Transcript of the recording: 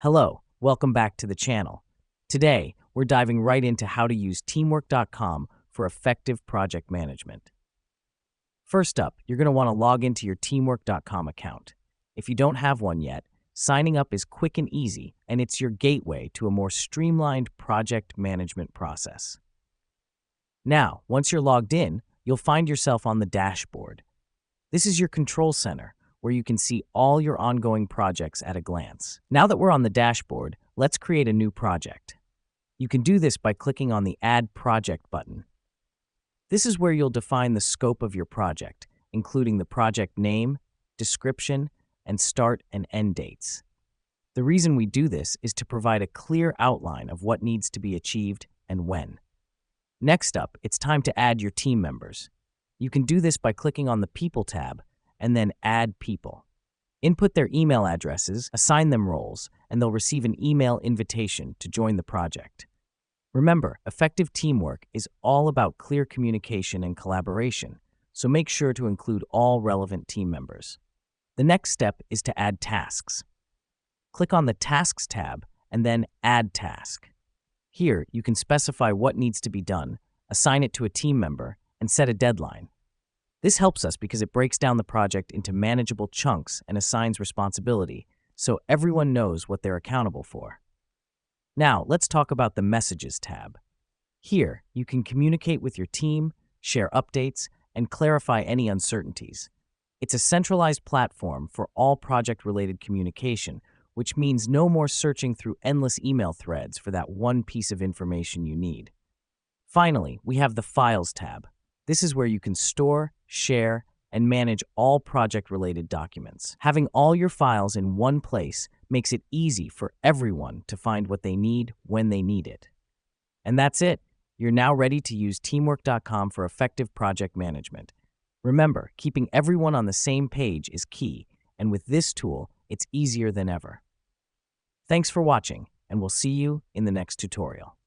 Hello, welcome back to the channel. Today, we're diving right into how to use teamwork.com for effective project management. First up, you're going to want to log into your teamwork.com account. If you don't have one yet, signing up is quick and easy, and it's your gateway to a more streamlined project management process. Now, once you're logged in, you'll find yourself on the dashboard. This is your control center, where you can see all your ongoing projects at a glance. Now that we're on the dashboard, let's create a new project. You can do this by clicking on the Add Project button. This is where you'll define the scope of your project, including the project name, description, and start and end dates. The reason we do this is to provide a clear outline of what needs to be achieved and when. Next up, it's time to add your team members. You can do this by clicking on the People tab and then Add People. Input their email addresses, assign them roles, and they'll receive an email invitation to join the project. Remember, effective teamwork is all about clear communication and collaboration, so make sure to include all relevant team members. The next step is to add tasks. Click on the Tasks tab and then Add Task. Here, you can specify what needs to be done, assign it to a team member, and set a deadline. This helps us because it breaks down the project into manageable chunks and assigns responsibility, so everyone knows what they're accountable for. Now, let's talk about the Messages tab. Here, you can communicate with your team, share updates, and clarify any uncertainties. It's a centralized platform for all project-related communication, which means no more searching through endless email threads for that one piece of information you need. Finally, we have the Files tab. This is where you can store, share, and manage all project-related documents. Having all your files in one place makes it easy for everyone to find what they need when they need it. And that's it. You're now ready to use teamwork.com for effective project management. Remember, keeping everyone on the same page is key, and with this tool, it's easier than ever. Thanks for watching, and we'll see you in the next tutorial.